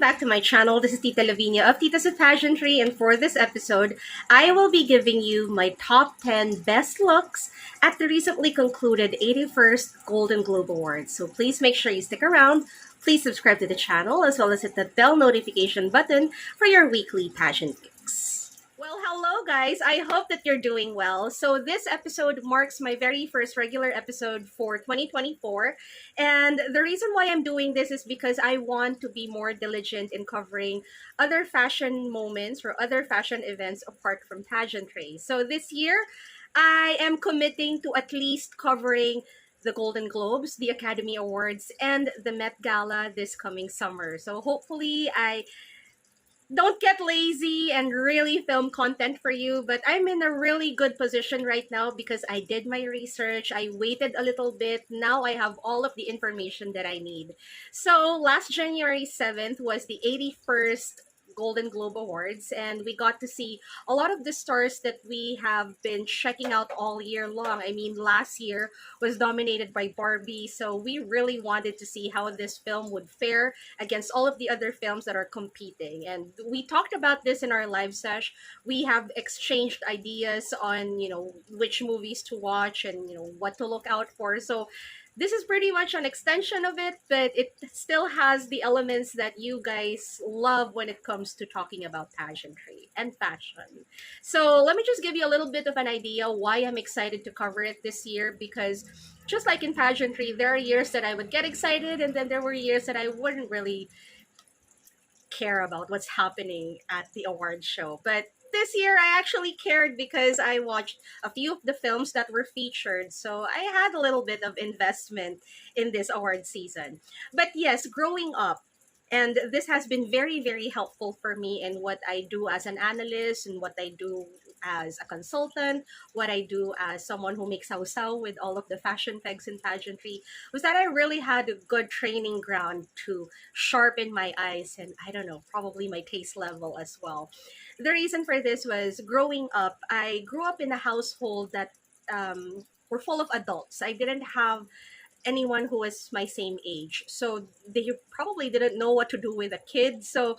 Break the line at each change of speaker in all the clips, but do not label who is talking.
back to my channel. This is Tita Lavinia of Titas of Pageantry, and for this episode, I will be giving you my top 10 best looks at the recently concluded 81st Golden Globe Awards. So please make sure you stick around. Please subscribe to the channel as well as hit the bell notification button for your weekly pageant picks. Well, hello guys. I hope that you're doing well. So this episode marks my very first regular episode for 2024. And the reason why I'm doing this is because I want to be more diligent in covering other fashion moments or other fashion events apart from pageantry. So this year, I am committing to at least covering the Golden Globes, the Academy Awards, and the Met Gala this coming summer. So hopefully I don't get lazy and really film content for you, but I'm in a really good position right now because I did my research. I waited a little bit. Now I have all of the information that I need. So last January 7th was the 81st Golden Globe Awards, and we got to see a lot of the stars that we have been checking out all year long. I mean, last year was dominated by Barbie, so we really wanted to see how this film would fare against all of the other films that are competing. And we talked about this in our live sesh. We have exchanged ideas on, which movies to watch and, what to look out for. So this is pretty much an extension of it, but it still has the elements that you guys love when it comes to talking about pageantry and fashion. So let me just give you a little bit of an idea why I'm excited to cover it this year, because just like in pageantry, there are years that I would get excited and then there were years that I wouldn't really care about what's happening at the award show. But this year I actually cared because I watched a few of the films that were featured, so I had a little bit of investment in this award season. But yes, growing up, and this has been very, very helpful for me in what I do as an analyst and what I do as a consultant, what I do as someone who makes sausaw with all of the fashion pegs and pageantry, was that I really had a good training ground to sharpen my eyes and, I don't know, probably my taste level as well. The reason for this was growing up, I grew up in a household that were full of adults. I didn't have anyone who was my same age. So they probably didn't know what to do with a kid. So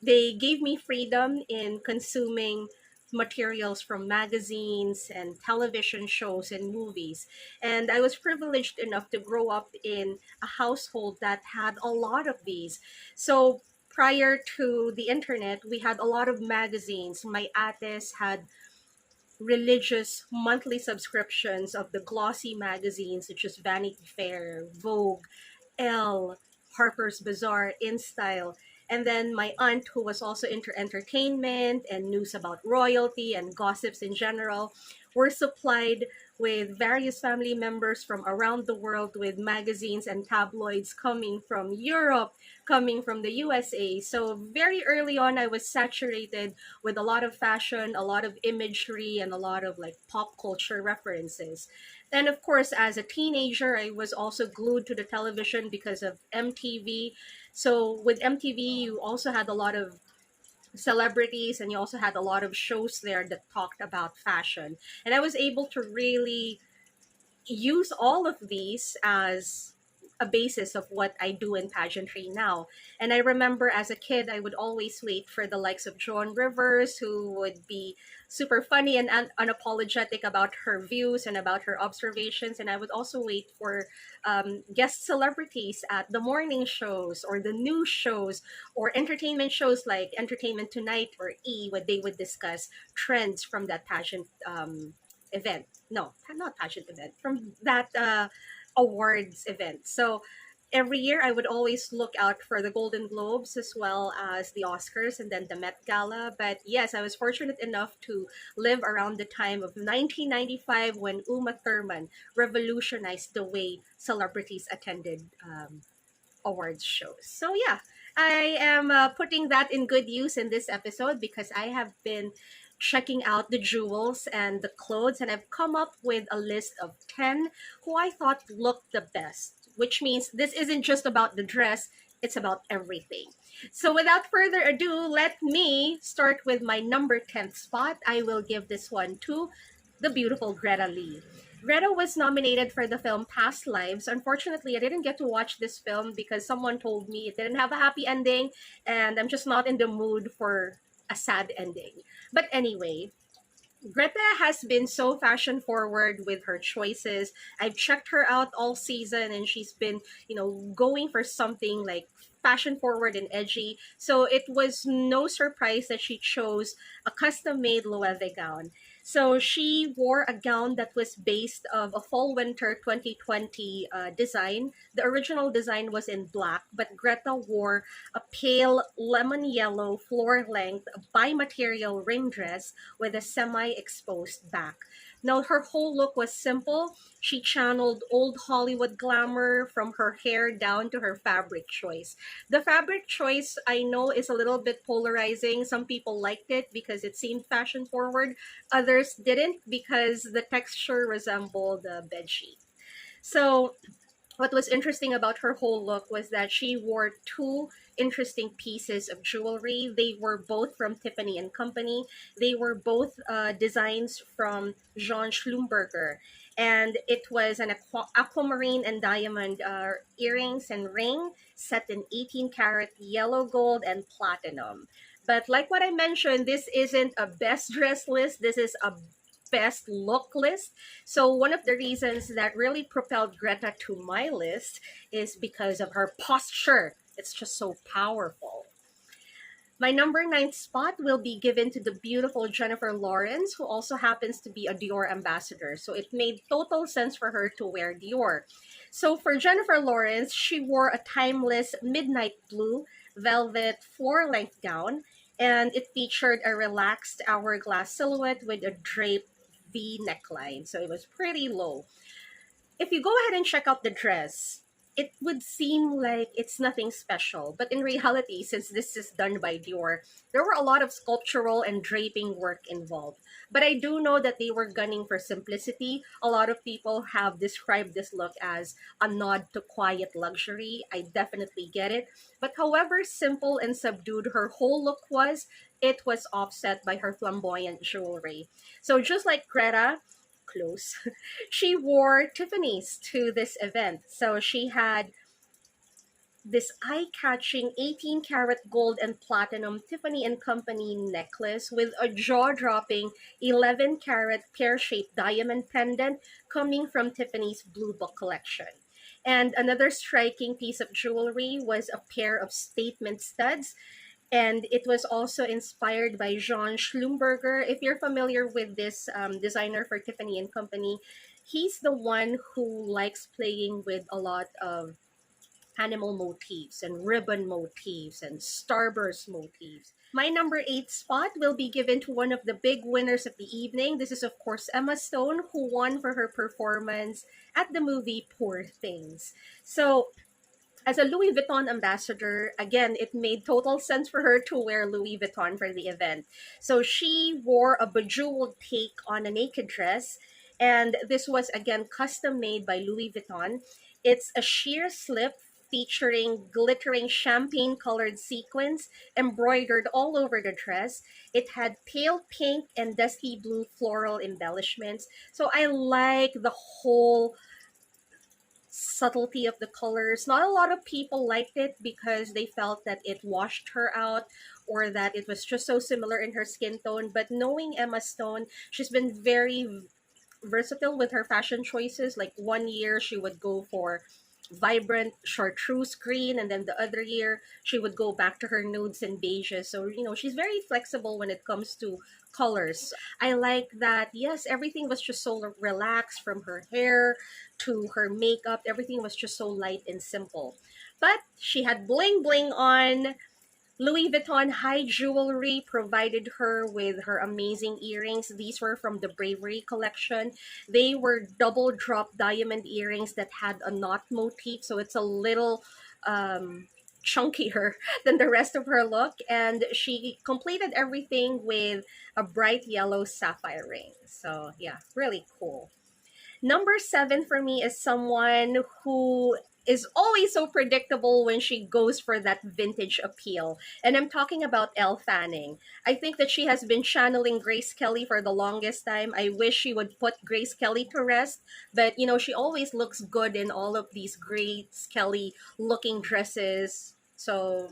they gave me freedom in consuming materials from magazines and television shows and movies. And I was privileged enough to grow up in a household that had a lot of these. So prior to the internet, we had a lot of magazines. My ates had religious monthly subscriptions of the glossy magazines such as Vanity Fair, Vogue, Elle, Harper's Bazaar, InStyle. And then my aunt, who was also into entertainment and news about royalty and gossips in general, were supplied with various family members from around the world with magazines and tabloids coming from Europe, coming from the USA. So very early on, I was saturated with a lot of fashion, a lot of imagery, and a lot of like pop culture references. And of course, as a teenager, I was also glued to the television because of MTV. So with MTV, you also had a lot of celebrities and you also had a lot of shows there that talked about fashion. And I was able to really use all of these as a basis of what I do in pageantry now. And I remember as a kid, I would always wait for the likes of Joan Rivers, who would be super funny and unapologetic about her views and about her observations. And I would also wait for guest celebrities at the morning shows or the news shows or entertainment shows like Entertainment Tonight or E, where they would discuss trends from that pageant event. No, not pageant event, from that awards event. So every year I would always look out for the Golden Globes as well as the Oscars and then the Met Gala. But yes, I was fortunate enough to live around the time of 1995 when Uma Thurman revolutionized the way celebrities attended awards shows. So yeah, I am putting that in good use in this episode because I have been checking out the jewels and the clothes, and I've come up with a list of 10 who I thought looked the best, which means this isn't just about the dress, it's about everything. So without further ado, let me start with my number 10th spot. I will give this one to the beautiful Greta Lee. Greta was nominated for the film Past Lives. Unfortunately, I didn't get to watch this film because someone told me it didn't have a happy ending, and I'm just not in the mood for a sad ending. But anyway, Greta has been so fashion forward with her choices. I've checked her out all season and she's been, going for something like fashion forward and edgy. So it was no surprise that she chose a custom made Loewe gown. So she wore a gown that was based of a fall winter 2020 design. The original design was in black, but Greta wore a pale lemon yellow floor length bi-material ring dress with a semi-exposed back. Now, her whole look was simple. She channeled old Hollywood glamour from her hair down to her fabric choice. The fabric choice, I know, is a little bit polarizing. Some people liked it because it seemed fashion forward. Others didn't because the texture resembled a bedsheet. So what was interesting about her whole look was that she wore two interesting pieces of jewelry. They were both from Tiffany and Company. They were both designs from Jean Schlumberger. And it was an aquamarine and diamond earrings and ring set in 18 karat yellow gold and platinum. But like what I mentioned, this isn't a best dress list. This is a best look list. So one of the reasons that really propelled Greta to my list is because of her posture. It's just so powerful. My number 9 spot will be given to the beautiful Jennifer Lawrence, who also happens to be a Dior ambassador. So it made total sense for her to wear Dior. So for Jennifer Lawrence, she wore a timeless midnight blue velvet floor-length gown, and it featured a relaxed hourglass silhouette with a draped V neckline. So it was pretty low. If you go ahead and check out the dress, it would seem like it's nothing special. But in reality, since this is done by Dior, there were a lot of sculptural and draping work involved. But I do know that they were gunning for simplicity. A lot of people have described this look as a nod to quiet luxury. I definitely get it. But however simple and subdued her whole look was, it was offset by her flamboyant jewelry. So just like Greta, close. She wore Tiffany's to this event. So she had this eye-catching 18 karat gold and platinum Tiffany and Company necklace with a jaw-dropping 11 karat pear-shaped diamond pendant coming from Tiffany's Blue Book collection. And another striking piece of jewelry was a pair of statement studs, and it was also inspired by Jean Schlumberger. If you're familiar with this designer for Tiffany and Company, he's the one who likes playing with a lot of animal motifs and ribbon motifs and starburst motifs. My number 8 spot will be given to one of the big winners of the evening. This is, of course, Emma Stone, who won for her performance at the movie Poor Things. So as a Louis Vuitton ambassador, again, it made total sense for her to wear Louis Vuitton for the event. So she wore a bejeweled take on a naked dress, and this was again custom made by Louis Vuitton. It's a sheer slip featuring glittering champagne colored sequins embroidered all over the dress. It had pale pink and dusky blue floral embellishments. So I like the whole subtlety of the colors. Not a lot of people liked it because they felt that it washed her out or that it was just so similar in her skin tone. But knowing Emma Stone, she's been very versatile with her fashion choices. Like one year she would go for vibrant chartreuse green, and then the other year she would go back to her nudes and beiges. So she's very flexible when it comes to colors. I like that. Yes, everything was just so relaxed, from her hair to her makeup. Everything was just so light and simple, but she had bling bling on. Louis Vuitton high jewelry provided her with her amazing earrings. These were from the Bravery collection. They were double drop diamond earrings that had a knot motif, so it's a little chunkier than the rest of her look. And she completed everything with a bright yellow sapphire ring. So yeah, really cool. Number 7 for me is someone who is always so predictable when she goes for that vintage appeal. And I'm talking about Elle Fanning. I think that she has been channeling Grace Kelly for the longest time. I wish she would put Grace Kelly to rest, but she always looks good in all of these Grace Kelly looking dresses. So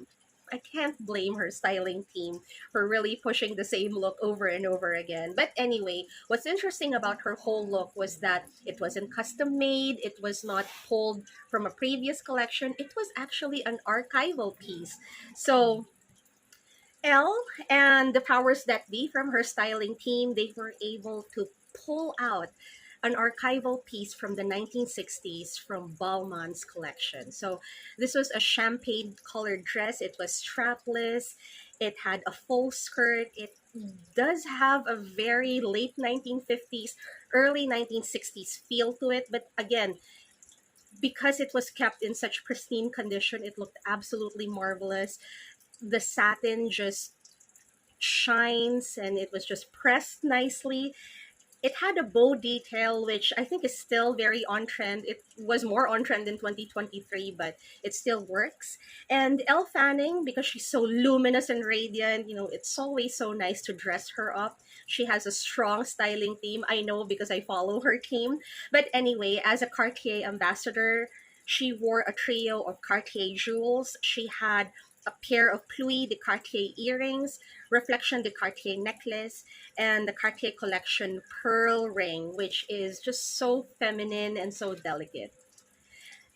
I can't blame her styling team for really pushing the same look over and over again. But anyway, what's interesting about her whole look was that it wasn't custom made, it was not pulled from a previous collection, it was actually an archival piece. So Elle and the powers that be from her styling team, they were able to pull out an archival piece from the 1960s from Balmain's collection. So this was a champagne colored dress. It was strapless. It had a full skirt. It does have a very late 1950s, early 1960s feel to it. But again, because it was kept in such pristine condition, it looked absolutely marvelous. The satin just shines and it was just pressed nicely. It had a bow detail, which I think is still very on trend. It was more on trend in 2023, but it still works. And Elle Fanning, because she's so luminous and radiant, it's always so nice to dress her up. She has a strong styling team. I know because I follow her team. But anyway, as a Cartier ambassador, she wore a trio of Cartier jewels. She had a pair of Pluie de Cartier earrings, Reflection de Cartier necklace, and the Cartier collection pearl ring, which is just so feminine and so delicate.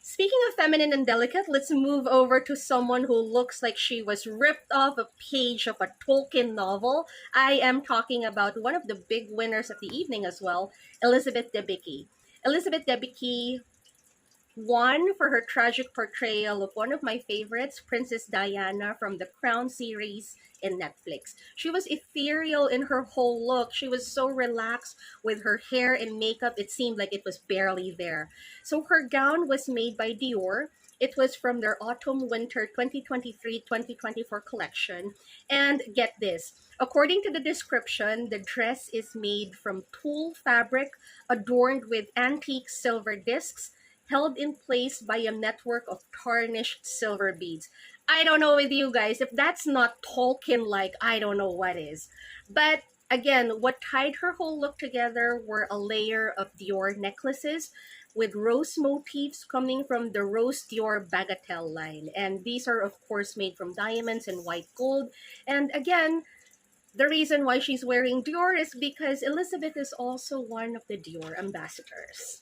Speaking of feminine and delicate, let's move over to someone who looks like she was ripped off a page of a Tolkien novel. I am talking about one of the big winners of the evening as well, Elizabeth Debicki. Elizabeth Debicki won for her tragic portrayal of one of my favorites, Princess Diana from the Crown series in Netflix. She was ethereal in her whole look. She was so relaxed with her hair and makeup, it seemed like it was barely there. So her gown was made by Dior. It was from their autumn winter 2023-2024 collection. And get this, according to the description, the dress is made from tulle fabric adorned with antique silver discs held in place by a network of tarnished silver beads. I don't know with you guys, if that's not Tolkien like, I don't know what is. But again, what tied her whole look together were a layer of Dior necklaces with rose motifs coming from the Rose Dior Bagatelle line. And these are, of course, made from diamonds and white gold. And again, the reason why she's wearing Dior is because Elizabeth is also one of the Dior ambassadors.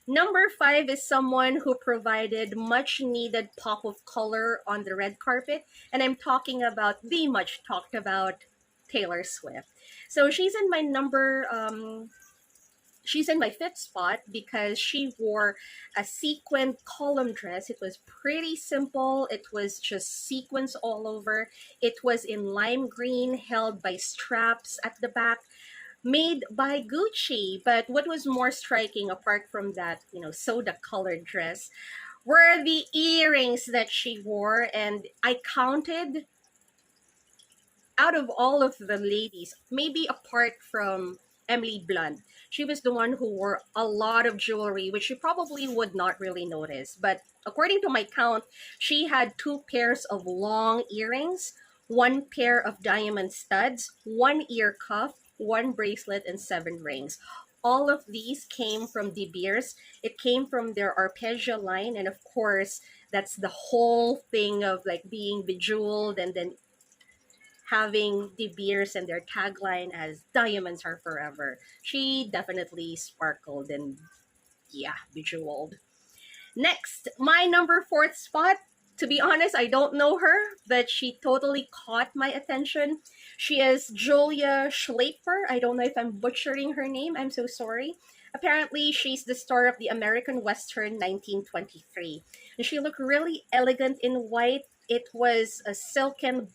Number 5 is someone who provided much needed pop of color on the red carpet, and I'm talking about the much talked about Taylor Swift. So she's in my fifth spot because she wore a sequined column dress. It was pretty simple. It was just sequins all over. It was in lime green, held by straps at the back, made by Gucci. But what was more striking, apart from that, soda colored dress, were the earrings that she wore. And I counted, out of all of the ladies, maybe apart from Emily Blunt, she was the one who wore a lot of jewelry, which you probably would not really notice. But according to my count, she had 2 pairs of long earrings, 1 pair of diamond studs, 1 ear cuff, 1 bracelet, and 7 rings. All of these came from De Beers. It came from their Arpeggio line. And of course, that's the whole thing of like being bejeweled and then having De Beers and their tagline as diamonds are forever. She definitely sparkled and bejeweled. Next, my number 4th spot. To be honest, I don't know her, but she totally caught my attention. She is Julia Schlaepfer. I don't know if I'm butchering her name. I'm so sorry. Apparently, she's the star of the American Western 1923. And she looked really elegant in white. It was a silken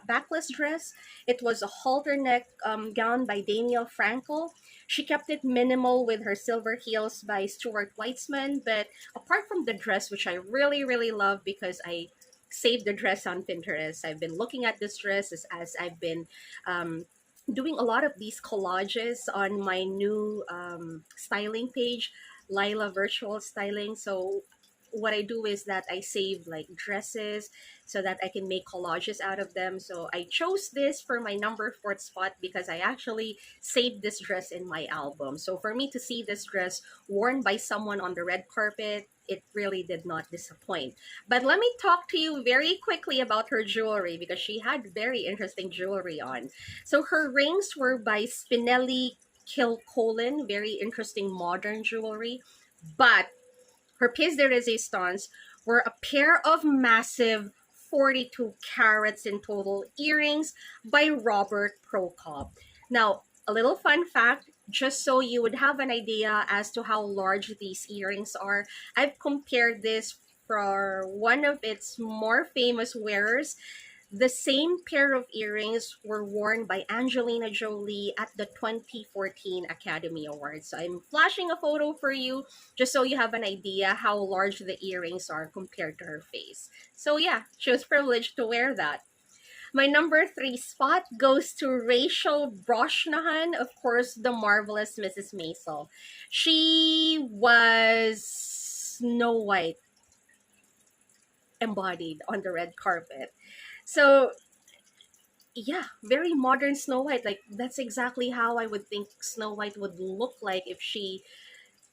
backless dress. It was a halter neck gown by Daniel Frankel. She kept it minimal with her silver heels by Stuart Weitzman. But apart from the dress, which I really, really love because I saved the dress on Pinterest. I've been looking at this dress as I've been doing a lot of these collages on my new styling page, Lila Virtual Styling. So what I do is that I save like dresses so that I can make collages out of them. So I chose this for my number fourth spot because I actually saved this dress in my album. So for me to see this dress worn by someone on the red carpet, it really did not disappoint. But let me talk to you very quickly about her jewelry because she had very interesting jewelry on. So her rings were by Spinelli Kilcolin, very interesting modern jewelry. But her pièce de résistance were a pair of massive 42 carats in total earrings by Robert Prokop. Now, a little fun fact, just so you would have an idea as to how large these earrings are, I've compared this for one of its more famous wearers. The same pair of earrings were worn by Angelina Jolie at the 2014 Academy Awards. So I'm flashing a photo for you just so you have an idea how large the earrings are compared to her face. So yeah, she was privileged to wear that. My number three spot goes to Rachel Brosnahan, of course, the marvelous Mrs. Maisel. She was Snow White embodied on the red carpet. So yeah, very modern Snow White. Like that's exactly how I would think Snow White would look like if she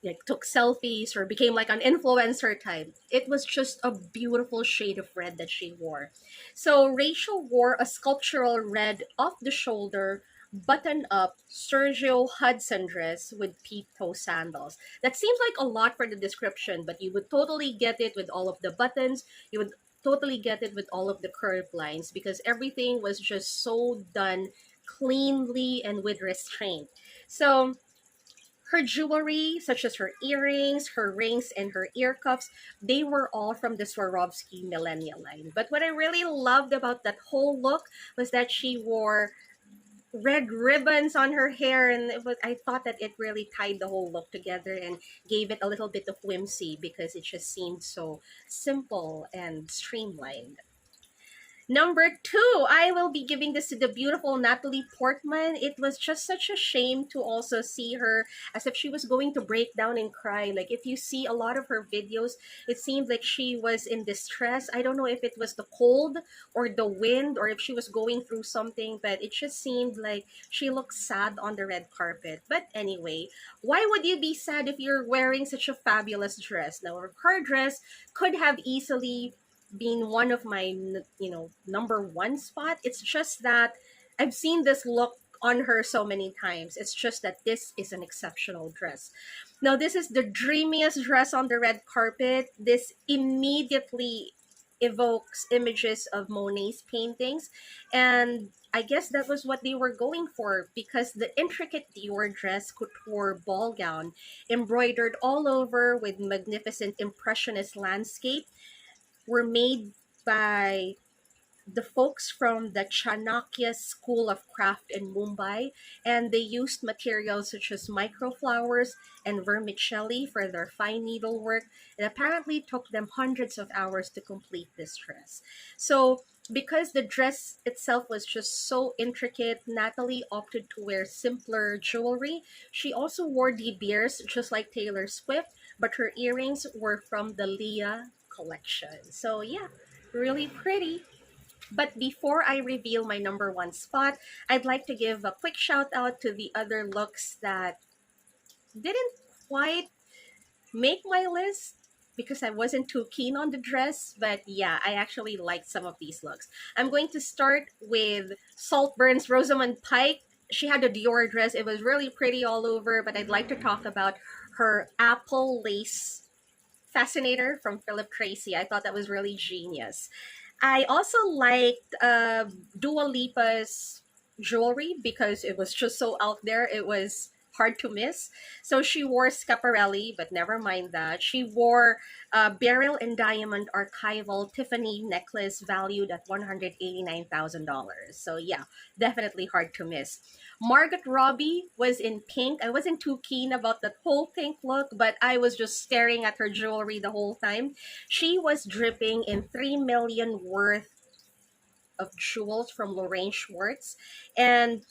like took selfies or became like an influencer type. It was just a beautiful shade of red that she wore. So Rachel wore a sculptural red off the shoulder button up Sergio Hudson dress with peep toe sandals. That seems like a lot for the description, but you would totally get it with all of the buttons. You would totally get it with all of the curved lines because everything was just so done cleanly and with restraint. So her jewelry, such as her earrings, her rings, and her ear cuffs, they were all from the Swarovski Millennial line. But what I really loved about that whole look was that she wore red ribbons on her hair, and I thought that it really tied the whole look together and gave it a little bit of whimsy because it just seemed so simple and streamlined. Number two, I will be giving this to the beautiful Natalie Portman. It was just such a shame to also see her as if she was going to break down and cry. Like if you see a lot of her videos, it seemed like she was in distress. I don't know if it was the cold or the wind or if she was going through something, but it just seemed like she looked sad on the red carpet. But anyway, why would you be sad if you're wearing such a fabulous dress? Now, her dress could have easily being one of my number one spot. It's just that I've seen this look on her so many times. It's just that this is an exceptional dress. Now this is the dreamiest dress on the red carpet. This immediately evokes images of Monet's paintings, and I guess that was what they were going for because the intricate Dior dress couture ball gown embroidered all over with magnificent impressionist landscape were made by the folks from the Chanakya School of Craft in Mumbai, and they used materials such as microflowers and vermicelli for their fine needlework. It apparently took them hundreds of hours to complete this dress. So, because the dress itself was just so intricate, Natalie opted to wear simpler jewelry. She also wore De Beers, just like Taylor Swift, but her earrings were from the Leah collection. So, yeah, really pretty. But before I reveal my number one spot, I'd like to give a quick shout out to the other looks that didn't quite make my list because I wasn't too keen on the dress. But yeah, I actually liked some of these looks. I'm going to start with Saltburn's Rosamund Pike. She had a Dior dress. It was really pretty all over, but I'd like to talk about her apple lace fascinator from Philip Tracy. I thought that was really genius. I also liked Dua Lipa's jewelry because it was just so out there. It was hard to miss. So she wore Schiaparelli, but never mind that. She wore a beryl and diamond archival Tiffany necklace valued at $189,000. So yeah, definitely hard to miss. Margot Robbie was in pink. I wasn't too keen about that whole pink look, but I was just staring at her jewelry the whole time. She was dripping in 3 million worth of jewels from Lorraine Schwartz, and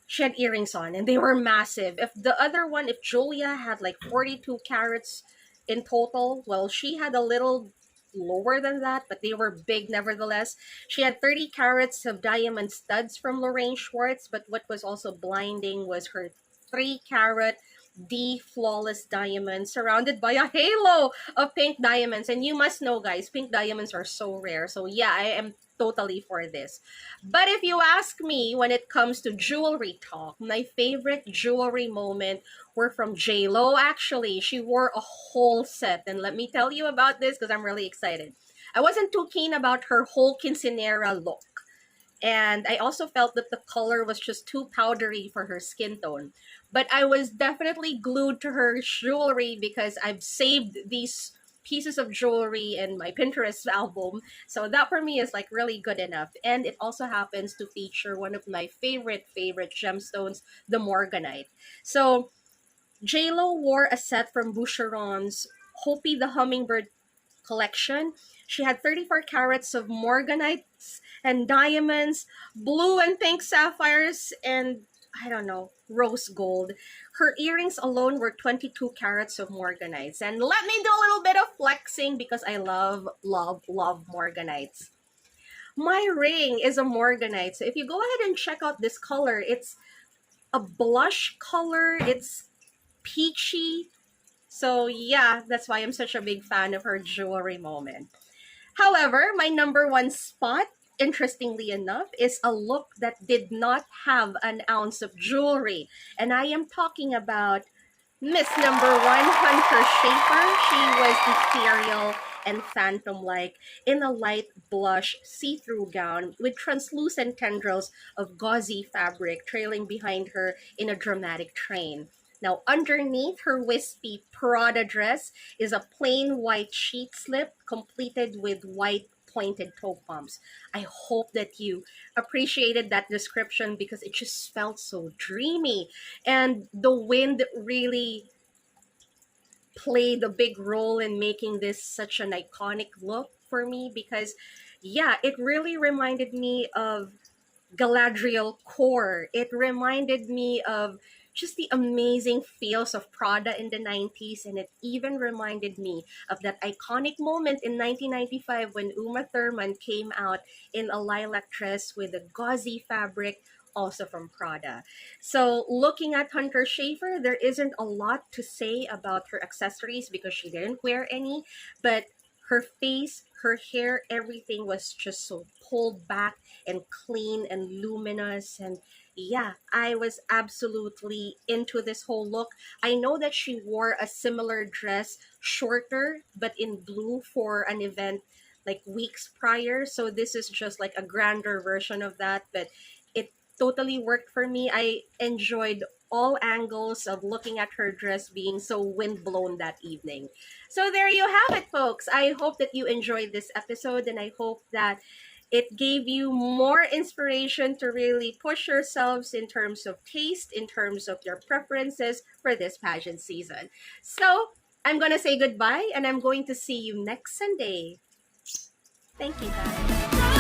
she had earrings on and they were massive. If the other one, if Julia had like 42 carats in total. Well, she had a little lower than that, but they were big nevertheless. She had 30 carats of diamond studs from Lorraine Schwartz, but what was also blinding was her 3 carat D flawless diamond surrounded by a halo of pink diamonds. And you must know, guys, pink diamonds are so rare. So yeah, I am totally for this. But if you ask me, when it comes to jewelry talk, my favorite jewelry moment were from J-Lo, actually. She wore a whole set. And let me tell you about this because I'm really excited. I wasn't too keen about her whole quinceanera look. And I also felt that the color was just too powdery for her skin tone. But I was definitely glued to her jewelry because I've saved these pieces of jewelry in my Pinterest album. So that for me is like really good enough. And it also happens to feature one of my favorite gemstones, the Morganite. So JLo wore a set from Boucheron's Hopi the Hummingbird collection. She had 34 carats of morganites and diamonds, blue and pink sapphires, and I don't know, rose gold. Her earrings alone were 22 carats of morganites. And let me do a little bit of flexing because I love morganites. My ring is a morganite. So if you go ahead and check out this color, it's a blush color. It's peachy. So yeah, that's why I'm such a big fan of her jewelry moment. However, my number one spot, interestingly enough, is a look that did not have an ounce of jewelry. And I am talking about Miss Number One, Hunter Schafer. She was ethereal and phantom-like in a light blush see-through gown with translucent tendrils of gauzy fabric trailing behind her in a dramatic train. Now, underneath her wispy Prada dress is a plain white sheet slip completed with white pointed toe pumps. I hope that you appreciated that description because it just felt so dreamy. And the wind really played a big role in making this such an iconic look for me because, yeah, it really reminded me of Galadriel core. It reminded me of just the amazing feels of Prada in the 90s, and it even reminded me of that iconic moment in 1995 when Uma Thurman came out in a lilac dress with a gauzy fabric, also from Prada. So, looking at Hunter Schafer, there isn't a lot to say about her accessories because she didn't wear any, but her face, her hair, everything was just so pulled back and clean and luminous. And yeah, I was absolutely into this whole look. I know that she wore a similar dress, shorter, but in blue for an event like weeks prior. So this is just like a grander version of that, but it totally worked for me. I enjoyed all angles of looking at her dress being so windblown that evening. So there you have it, folks. I hope that you enjoyed this episode and I hope that it gave you more inspiration to really push yourselves in terms of taste, in terms of your preferences for this pageant season. So I'm going to say goodbye and I'm going to see you next Sunday. Thank you, guys.